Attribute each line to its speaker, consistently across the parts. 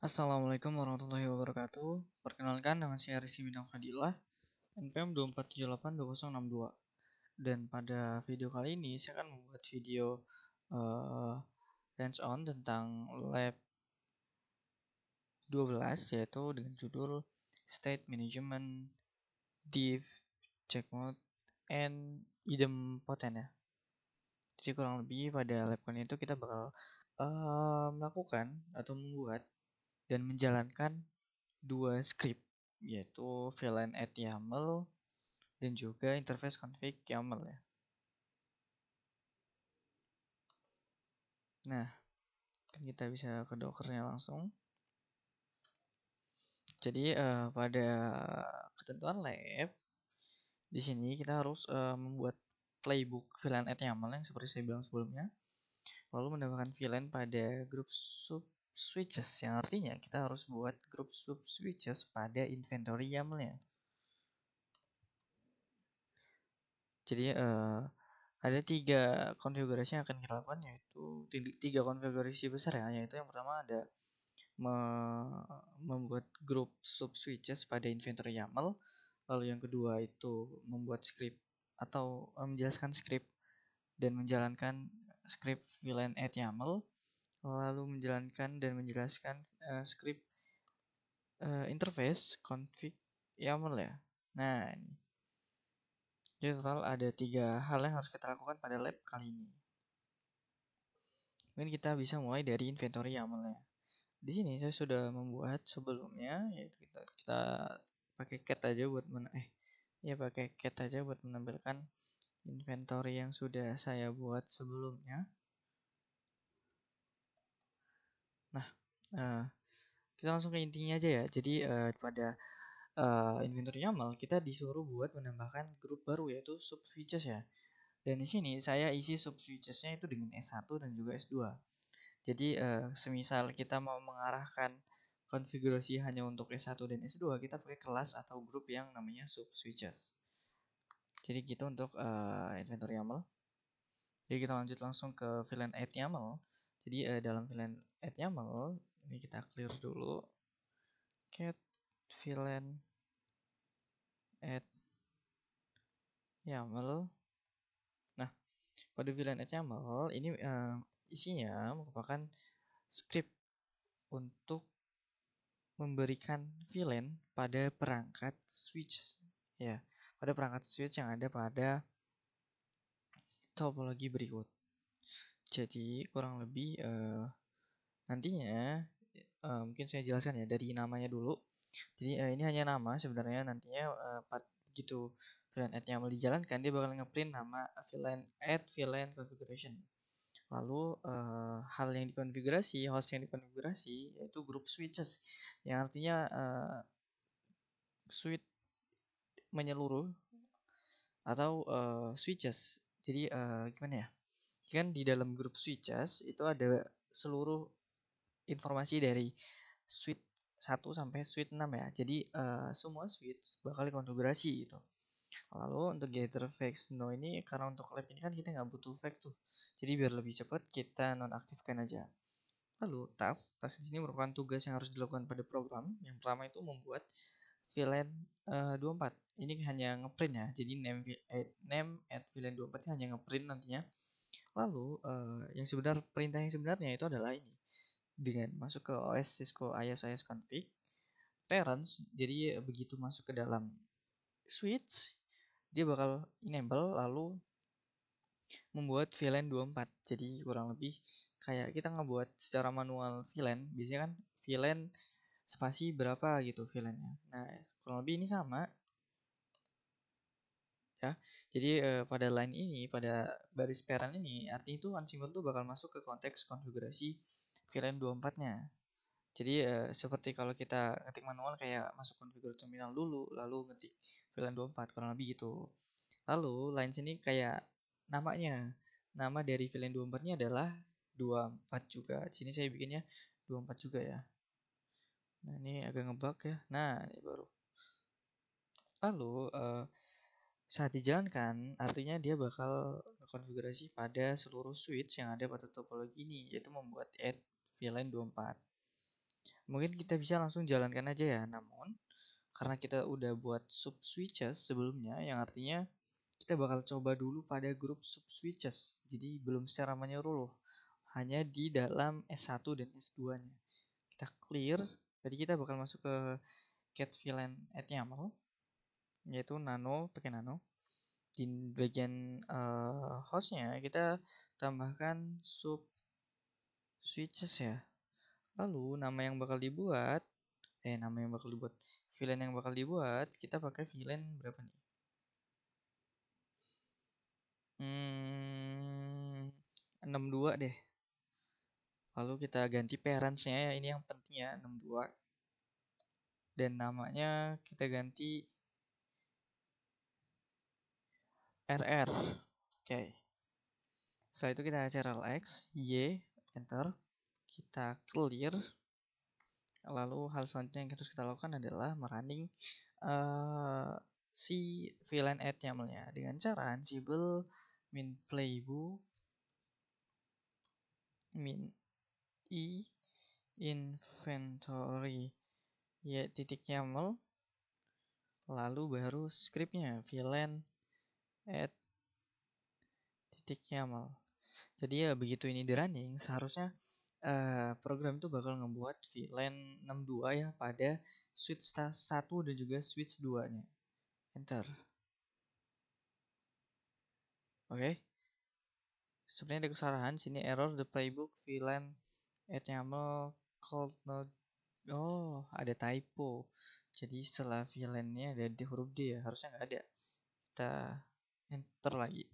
Speaker 1: Assalamualaikum warahmatullahi wabarakatuh. Perkenalkan dengan saya Rizky Bintang Fadilah, NPM 247822062. Dan pada video kali ini saya akan membuat video uh, hands-on tentang lab 12 yaitu dengan judul State Management, Div, Checkmate, and Idempotent ya. Jadi kurang lebih pada lab kali itu kita bakal melakukan atau membuat dan menjalankan dua script yaitu VLAN add YAML dan juga interface config YAML ya. Nah, kan kita bisa ke Dockernya langsung. Jadi pada ketentuan lab di sini kita harus membuat playbook VLAN add YAML yang seperti saya bilang sebelumnya. Lalu menambahkan VLAN pada grup sub switches yang artinya kita harus buat grup sub switches pada inventory YAML-nya. Jadi ada 3 konfigurasi yang akan kita lakukan, yaitu 3 konfigurasi besar ya, yaitu yang pertama ada membuat grup sub switches pada inventory YAML, lalu yang kedua itu membuat script atau menjelaskan script dan menjalankan script VLAN add YAML, lalu menjalankan dan menjelaskan script interface config YAML ya. Nah, ini. Jadi total ada 3 hal yang harus kita lakukan pada lab kali ini. Mungkin kita bisa mulai dari inventory YAML-nya. Di sini saya sudah membuat sebelumnya, yaitu kita pakai cat aja buat pakai cat aja buat menampilkan inventory yang sudah saya buat sebelumnya. Nah, kita langsung ke intinya aja ya. Jadi pada inventory YAML kita disuruh buat menambahkan grup baru yaitu sub switches ya. Dan di sini saya isi sub switches-nya itu dengan S1 dan juga S2. Jadi semisal kita mau mengarahkan konfigurasi hanya untuk S1 dan S2, kita pakai kelas atau grup yang namanya sub switches. Jadi gitu untuk inventory YAML. Jadi kita lanjut langsung ke VLAN add YAML. Jadi dalam VLAN add YAML ini kita clear dulu cat VLAN add YAML. Nah, pada VLAN add YAML ini isinya merupakan script untuk memberikan VLAN pada perangkat switch ya, pada perangkat switch yang ada pada topologi berikut. Jadi kurang lebih nantinya mungkin saya jelaskan ya dari namanya dulu. Jadi ini hanya nama sebenarnya, nantinya begitu VLAN add YAML dijalankan dia bakal ngeprint nama VLAN configuration. Lalu hal yang dikonfigurasi, host yang dikonfigurasi yaitu group switches yang artinya switch menyeluruh atau switches. Jadi gimana ya? Kan di dalam grup switches itu ada seluruh informasi dari switch 1 sampai switch 6 ya. Jadi semua switch bakal dikonfigurasi gitu. Lalu untuk gather facts no ini karena untuk lab ini kan kita nggak butuh fact tuh. Jadi biar lebih cepat kita nonaktifkan aja. Lalu task di sini merupakan tugas yang harus dilakukan pada program. Yang pertama itu membuat VLAN 24. Ini hanya ngeprint ya. Jadi name at VLAN 24 hanya ngeprint nantinya. Lalu perintah yang sebenarnya itu adalah ini. Dengan masuk ke OS Cisco IS config parents, jadi begitu masuk ke dalam switch dia bakal enable lalu membuat VLAN 24. Jadi kurang lebih kayak kita ngebuat secara manual VLAN, biasanya kan VLAN spasi berapa gitu VLAN-nya. Nah, kurang lebih ini sama ya. Jadi pada line ini, pada baris parent ini, artinya itu Ansible tuh bakal masuk ke konteks konfigurasi VLAN 24-nya. Jadi seperti kalau kita ngetik manual kayak masuk konfigurasi terminal dulu, lalu ngetik VLAN 24, kurang lebih gitu. Lalu line sini kayak namanya. Nama dari VLAN 24-nya adalah 24 juga. Di sini saya bikinnya 24 juga ya. Nah, ini agak ngebug ya. Nah, ini baru. Lalu saat dijalankan, artinya dia bakal konfigurasi pada seluruh switch yang ada pada topologi ini, yaitu membuat add VLAN 24. Mungkin kita bisa langsung jalankan aja ya. Namun karena kita udah buat sub switches sebelumnya, yang artinya kita bakal coba dulu pada grup sub switches. Jadi belum secara menyeluruh, hanya di dalam S1 dan S2-nya. Kita clear, jadi kita bakal masuk ke get VLAN at YAML, yaitu nano, pakai nano. Di bagian hostnya kita tambahkan sub switches ya. Lalu nama yang bakal dibuat, VLAN yang bakal dibuat, kita pakai VLAN berapa nih? 62 deh. Lalu kita ganti parentsnya ya, ini yang penting ya, 62. Dan namanya kita ganti RR. Oke. Setelah itu kita Ctrl X, Y, enter. Kita clear. Lalu hal selanjutnya yang harus kita lakukan adalah merunning si VLAN add YAML-nya dengan cara ansible min playbook min i inventory ya titik YAML, lalu baru scriptnya VLAN add titik YAML. Jadi ya begitu ini di running, seharusnya program itu bakal ngebuat VLAN 62 ya pada switch 1 dan juga switch 2-nya. Enter. Oke. Sebenarnya ada kesalahan sini, error the playbook VLAN at YAML called not. Oh, ada typo. Jadi setelah VLAN-nya ada di huruf D ya, harusnya nggak ada. Kita enter lagi.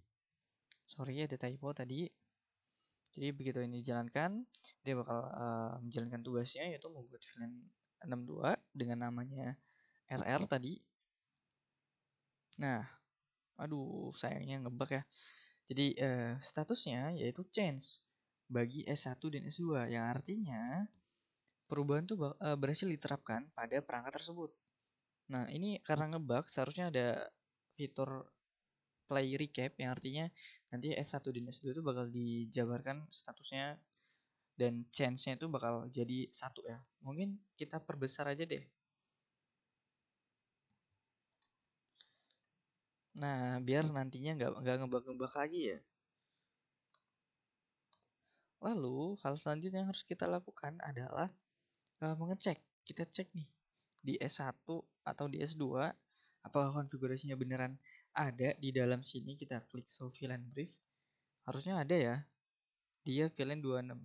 Speaker 1: Sorry, ada typo tadi. Jadi begitu ini dijalankan, dia bakal menjalankan tugasnya, yaitu membuat VLAN 62 dengan namanya RR tadi. Nah, aduh sayangnya ngebug ya. Jadi statusnya yaitu change bagi S1 dan S2, yang artinya perubahan itu berhasil diterapkan pada perangkat tersebut. Nah, ini karena ngebug, seharusnya ada fitur play recap, yang artinya nanti S1 dan S2 itu bakal dijabarkan statusnya dan change-nya itu bakal jadi satu ya. Mungkin kita perbesar aja deh. Nah, biar nantinya nggak ngebug-ngebug lagi ya. Lalu, hal selanjutnya yang harus kita lakukan adalah mengecek. Kita cek nih di S1 atau di S2 apakah konfigurasinya beneran ada di dalam sini. Kita klik show VLAN brief. Harusnya ada ya. Dia VLAN 26.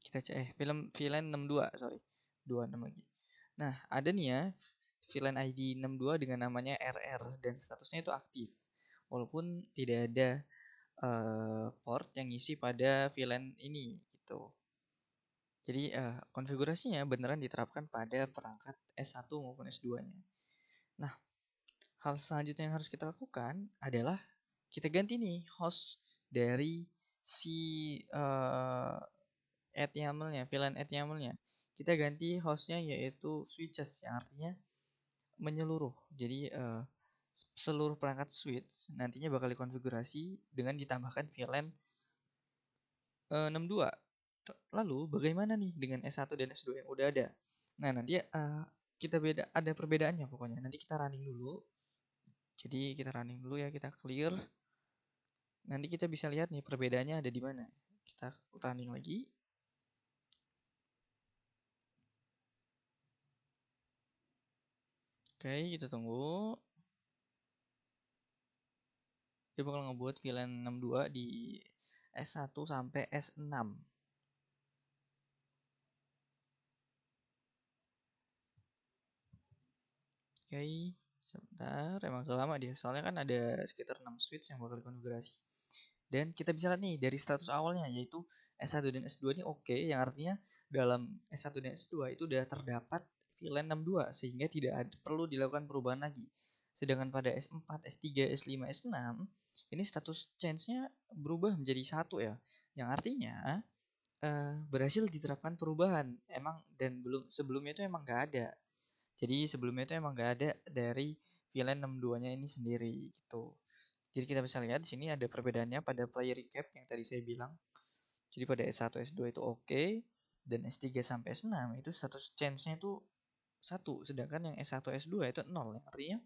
Speaker 1: Kita cek VLAN 62, sorry. 26 lagi. Nah, ada nih ya VLAN ID 62 dengan namanya RR dan statusnya itu aktif. Walaupun tidak ada port yang ngisi pada VLAN ini gitu. Jadi konfigurasinya beneran diterapkan pada perangkat S1 maupun S2-nya. Nah, hal selanjutnya yang harus kita lakukan adalah kita ganti nih host dari si add YAML-nya, VLAN add YAML-nya. Kita ganti hostnya yaitu switches, yang artinya menyeluruh. Jadi seluruh perangkat switch nantinya bakal dikonfigurasi dengan ditambahkan VLAN 62. Lalu bagaimana nih dengan S1 dan S2 yang udah ada? Nah, nanti kita ada perbedaannya pokoknya. Nanti kita running dulu. Jadi kita running dulu ya, kita clear. Nanti kita bisa lihat nih perbedaannya ada di mana. Kita running lagi. Oke, kita tunggu. Dia bakal ngebuat VLAN 62 di S1 sampai S6. Oke, sebentar. Emang agak lama dia. Soalnya kan ada sekitar 6 switch yang bakal dikonfigurasi. Dan kita bisa lihat nih dari status awalnya, yaitu S1 dan S2 ini oke, yang artinya dalam S1 dan S2 itu sudah terdapat VLAN 62 sehingga tidak perlu dilakukan perubahan lagi. Sedangkan pada S4, S3, S5, S6 ini status change-nya berubah menjadi satu ya, yang artinya berhasil diterapkan perubahan. Emang dan sebelumnya itu emang nggak ada. Jadi sebelumnya itu emang nggak ada dari VLAN 62-nya ini sendiri gitu. Jadi kita bisa lihat di sini ada perbedaannya pada player recap yang tadi saya bilang. Jadi pada S1, S2 itu oke. Dan S3 sampai S6 itu status change-nya itu 1, sedangkan yang S1 S2 itu 0, yang artinya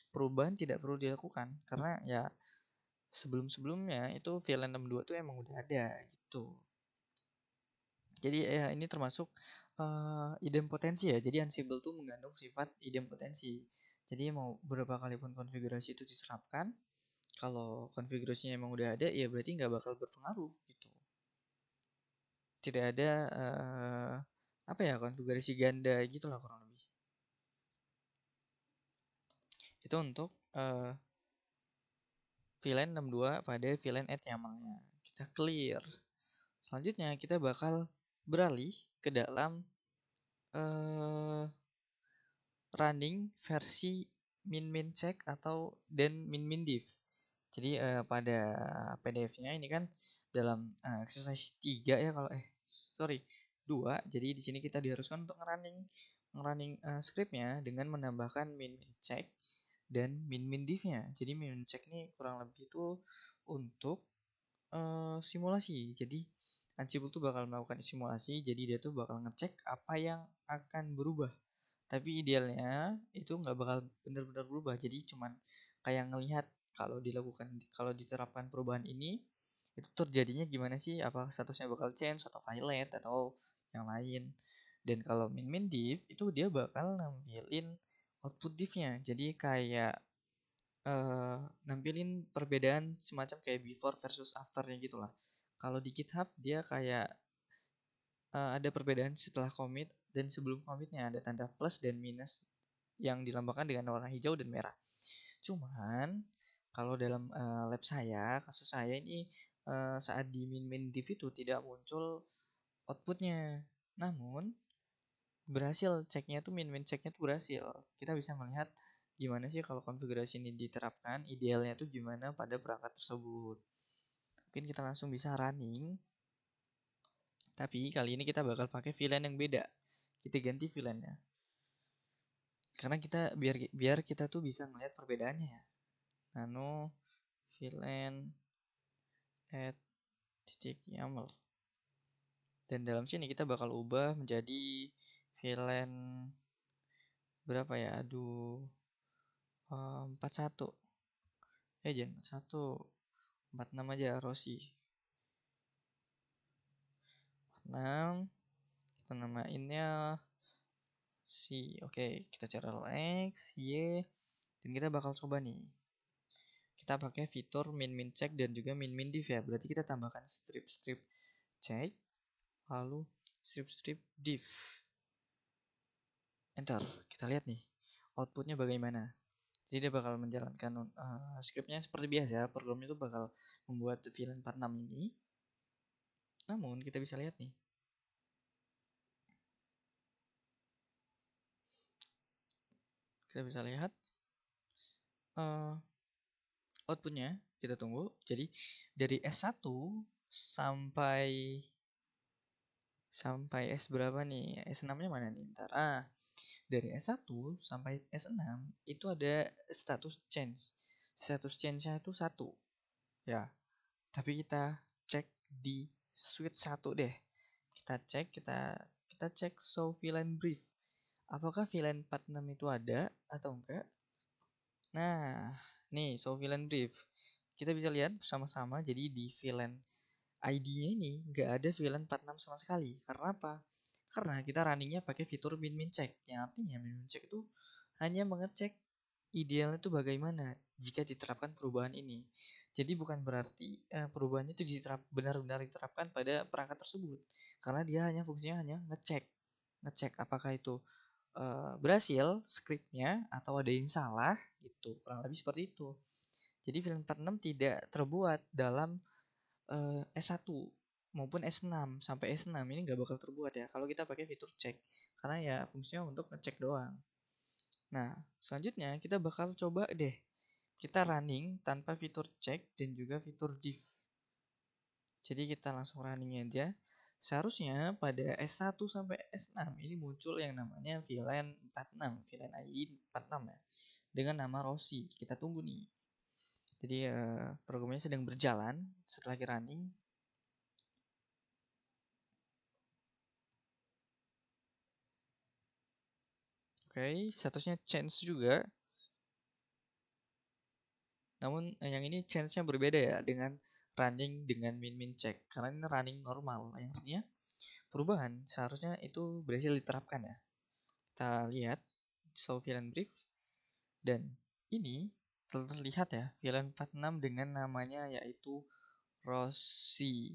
Speaker 1: perubahan tidak perlu dilakukan karena ya sebelum-sebelumnya itu VLAN 62 tuh emang udah ada gitu. Jadi ya ini termasuk idempotensi ya. Jadi Ansible tuh mengandung sifat idempotensi. Jadi mau berapa kali pun konfigurasi itu diterapkan, kalau konfigurasinya emang udah ada, ya berarti nggak bakal berpengaruh gitu. Tidak ada apa ya, konfigurasi ganda gitu lah kurang lebih. Itu untuk VLAN 62 pada VLAN add YAML-nya. Kita clear. Selanjutnya kita bakal beralih ke dalam running versi min check atau dan min div. Jadi pada PDF-nya ini kan dalam exercise 3 ya, kalau sorry 2. Jadi di sini kita diharuskan untuk ngerunning scriptnya dengan menambahkan min check dan min div-nya. Jadi min check ini kurang lebih itu untuk simulasi. Jadi Ansible tuh bakal melakukan simulasi, jadi dia tuh bakal ngecek apa yang akan berubah. Tapi idealnya itu nggak bakal benar-benar berubah. Jadi cuman kayak ngelihat kalau diterapkan perubahan ini itu terjadinya gimana sih? Apa statusnya bakal change atau violet atau yang lain. Dan kalau min div itu dia bakal nampilin output div-nya. Jadi kayak nampilin perbedaan semacam kayak before versus afternya gitu lah. Kalau di GitHub dia kayak ada perbedaan setelah commit dan sebelum commitnya, ada tanda plus dan minus yang dilambangkan dengan warna hijau dan merah. Cuman kalau dalam lab saya, kasus saya ini saat di min div itu tidak muncul outputnya. Namun berhasil ceknya tuh min ceknya tuh berhasil. Kita bisa melihat gimana sih kalau konfigurasi ini diterapkan, idealnya tuh gimana pada perangkat tersebut. Mungkin kita langsung bisa running. Tapi kali ini kita bakal pakai VLAN yang beda. Kita ganti VLAN-nya. Karena kita biar kita tuh bisa melihat perbedaannya ya. Nano VLAN add titik YAML. Dan dalam sini kita bakal ubah menjadi VLAN berapa ya? Aduh, 41. Jangan 41. 46 aja Rossi. 46. Kita namainnya si. Oke, kita cari X, Y. Dan kita bakal coba nih. Kita pakai fitur min check dan juga min div ya. Berarti kita tambahkan strip check, lalu strip div. Enter. Kita lihat nih outputnya bagaimana. Jadi dia bakal menjalankan scriptnya seperti biasa. Programnya itu bakal membuat VLAN 46 ini. Namun kita bisa lihat nih. Kita bisa lihat outputnya. Kita tunggu. Jadi dari S1 sampai S berapa nih? S6-nya mana nih? Ntar. Dari S1 sampai S6 itu ada status change. Status change-nya itu 1. Ya. Tapi kita cek di switch 1 deh. Kita cek show VLAN brief. Apakah VLAN 46 itu ada atau enggak? Nah, nih show VLAN brief. Kita bisa lihat bersama-sama, jadi di VLAN ID-nya ini nggak ada VLAN 46 sama sekali. Karena apa? Karena kita runningnya pakai fitur min check. Yang artinya min check itu hanya mengecek idealnya itu bagaimana jika diterapkan perubahan ini. Jadi bukan berarti perubahannya itu benar-benar diterapkan pada perangkat tersebut. Karena dia hanya fungsinya hanya ngecek apakah itu berhasil scriptnya atau ada yang salah gitu. Kurang lebih seperti itu. Jadi VLAN 46 tidak terbuat dalam S1 maupun S6 sampai S6 ini nggak bakal terbuat ya kalau kita pakai fitur check, karena ya fungsinya untuk ngecek doang. Nah, selanjutnya kita bakal coba deh kita running tanpa fitur check dan juga fitur div. Jadi kita langsung running aja. Seharusnya pada S1 sampai S6 ini muncul yang namanya VLAN 46, VLAN ID 46 ya, dengan nama Rossi. Kita tunggu nih. Jadi programnya sedang berjalan setelah running. Oke, statusnya change juga. Namun yang ini change-nya berbeda ya dengan running dengan min check. Karena ini running normal. Yang artinya perubahan seharusnya itu berhasil diterapkan ya. Kita lihat show VLAN brief. Dan ini terlihat ya VLAN 46 dengan namanya yaitu Rossi.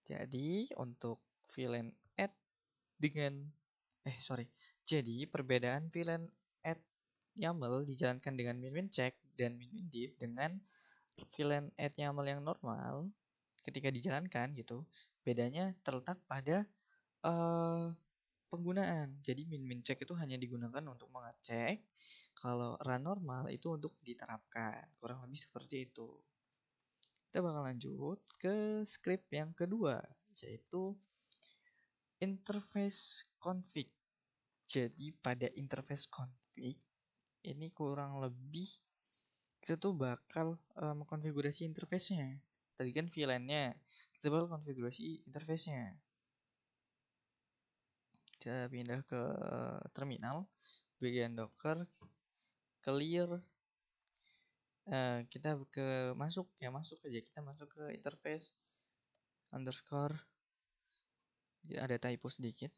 Speaker 1: Jadi untuk VLAN add dengan Jadi perbedaan VLAN add YAML dijalankan dengan min check dan min diff dengan VLAN add YAML yang normal ketika dijalankan gitu. Bedanya terletak pada penggunaan. Jadi min check itu hanya digunakan untuk mengecek, kalau run normal itu untuk diterapkan. Kurang lebih seperti itu. Kita bakal lanjut ke script yang kedua, yaitu interface config. Jadi pada interface config ini kurang lebih kita tuh bakal mengkonfigurasi interface-nya. Tadi kan VLAN-nya, kita bakal konfigurasi interface-nya. Kita pindah ke terminal, bagian docker, clear, kita masuk aja, kita masuk ke interface underscore, ada typo sedikit,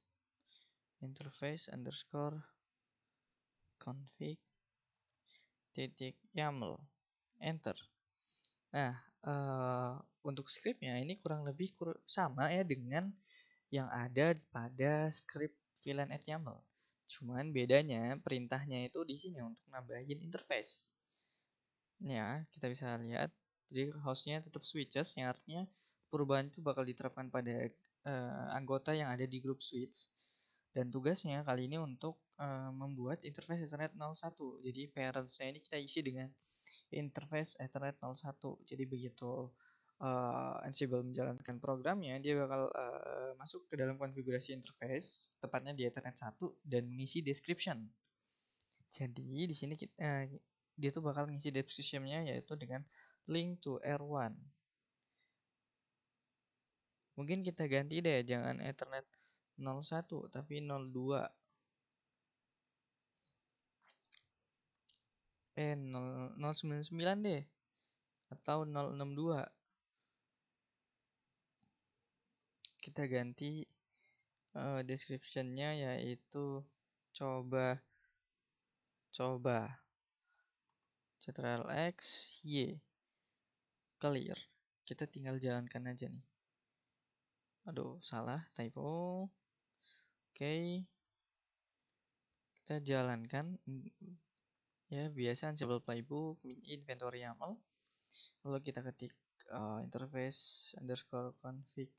Speaker 1: interface underscore config titik YAML, enter. Nah, untuk scriptnya ini kurang lebih sama ya dengan yang ada pada script VLAN at YAML. Cuman bedanya perintahnya itu di sini untuk nambahin interface. Ya, kita bisa lihat. Jadi hostnya tetap switches, yang artinya perubahan itu bakal diterapkan pada anggota yang ada di grup switch. Dan tugasnya kali ini untuk membuat interface Ethernet 01. Jadi parentsnya ini kita isi dengan interface Ethernet 01. Jadi begitu Ansible menjalankan programnya, dia bakal masuk ke dalam konfigurasi interface, tepatnya di Ethernet 1, dan mengisi description. Jadi di sini dia tuh bakal ngisi description-nya yaitu dengan link to R1. Mungkin kita ganti deh, jangan Ethernet 01 tapi 02. 099 deh atau 062. Kita ganti description-nya yaitu coba Ctrl X Y clear. Kita tinggal jalankan aja nih. Aduh, salah, typo. Oke. Kita jalankan ya, biasa Ansible playbook, inventory YAML. Lalu kita ketik interface underscore config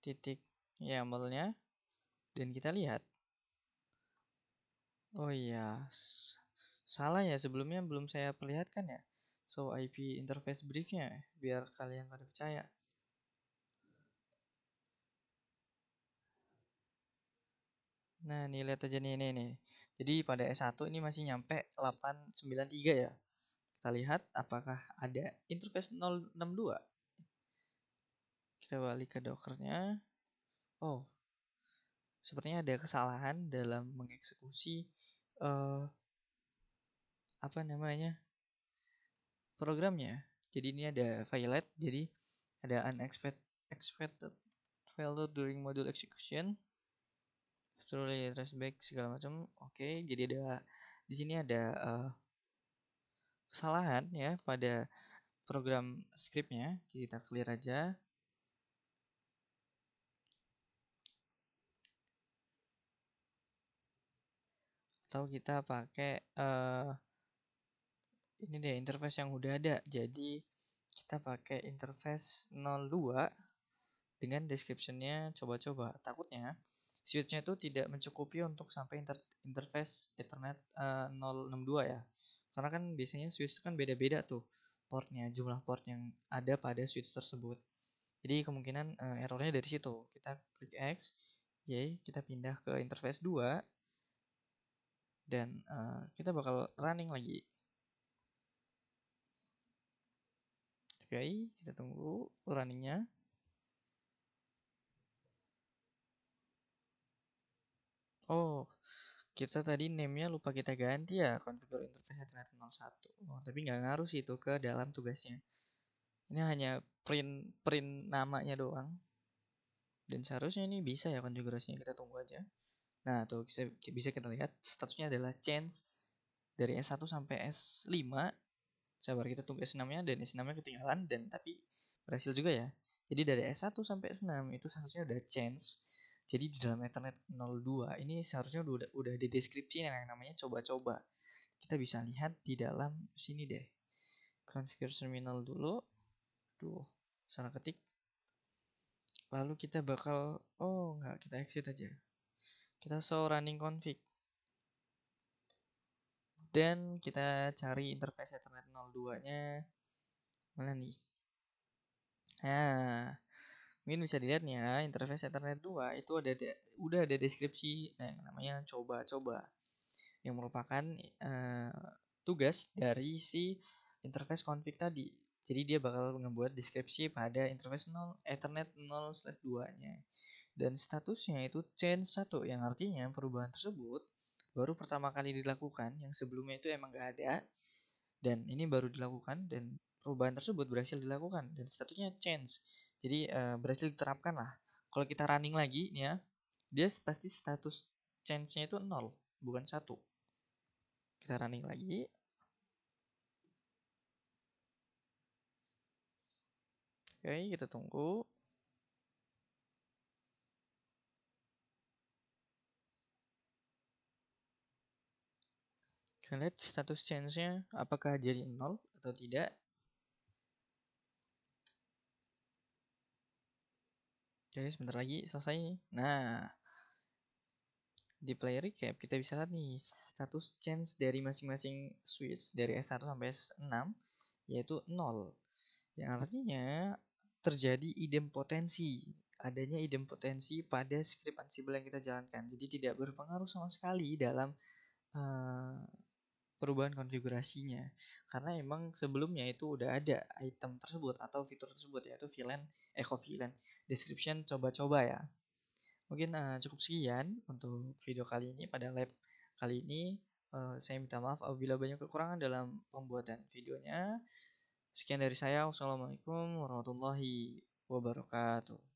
Speaker 1: titik YAML-nya, dan kita lihat. Oh iya, salah ya, sebelumnya belum saya perlihatkan ya. So IP interface briefnya biar kalian pada percaya. Nah, nih lihat aja nih. Jadi pada S1 ini masih nyampe 893 ya. Kita lihat apakah ada interface 062. Kita balik ke dockernya. Oh, sepertinya ada kesalahan dalam mengeksekusi programnya. Jadi ini ada violate, jadi ada unexpected failure during module execution. Truly traceback segala macam. Oke, jadi di sini ada kesalahan ya pada program scriptnya. Kita clear aja. Atau kita pakai ini deh, interface yang udah ada. Jadi kita pakai interface 02 dengan description-nya coba-coba. Takutnya switch-nya itu tidak mencukupi untuk sampai interface Ethernet 062 ya. Karena kan biasanya switch itu kan beda-beda tuh portnya, jumlah port yang ada pada switch tersebut. Jadi kemungkinan errornya dari situ. Kita klik X, Y, kita pindah ke interface 2, dan kita bakal running lagi. Oke, kita tunggu runningnya. Oh, Kita tadi name-nya lupa kita ganti ya, configure interface Ethernet 01. Oh, tapi nggak ngaruh sih itu ke dalam tugasnya. Ini hanya print print namanya doang. Dan seharusnya ini bisa ya konfigurasinya, kita tunggu aja. Nah, tuh bisa kita lihat statusnya adalah change dari S1 sampai S5. Sabar, kita tunggu S6-nya, dan S6-nya ketinggalan, dan tapi berhasil juga ya. Jadi dari S1 sampai S6 itu statusnya udah change. Jadi di dalam Ethernet 02 ini seharusnya udah di deskripsi yang namanya coba-coba. Kita bisa lihat di dalam sini deh. Configure terminal dulu. Duh, salah ketik. Lalu kita bakal, oh enggak, kita exit aja. Kita show running config. Dan kita cari interface Ethernet 02-nya. Mana nih? Nah, mungkin bisa dilihat nih ya, interface Ethernet 2 itu udah ada deskripsi yang namanya coba-coba, yang merupakan tugas dari si interface config tadi. Jadi dia bakal membuat deskripsi pada interface 0 Ethernet 0/2-nya. Dan statusnya itu change 1, yang artinya perubahan tersebut baru pertama kali dilakukan, yang sebelumnya itu emang gak ada, dan ini baru dilakukan, dan perubahan tersebut berhasil dilakukan dan statusnya change. Jadi berhasil diterapkan lah. Kalau kita running lagi ya, dia pasti status change-nya itu 0, bukan 1. Kita running lagi. Oke, kita tunggu. Kita lihat status change-nya apakah jadi 0 atau tidak. Jadi sebentar lagi selesai. Nah, di play recap kita bisa lihat nih status change dari masing-masing switch dari S1 sampai S6 yaitu 0. Yang artinya terjadi idempotensi. Adanya idempotensi pada script Ansible yang kita jalankan. Jadi tidak berpengaruh sama sekali dalam uh, perubahan konfigurasinya. Karena emang sebelumnya itu udah ada item tersebut atau fitur tersebut, yaitu VLAN, VLAN description coba-coba ya. Mungkin cukup sekian untuk video kali ini. Pada lab kali ini saya minta maaf apabila banyak kekurangan dalam pembuatan videonya. Sekian dari saya. Wassalamualaikum warahmatullahi wabarakatuh.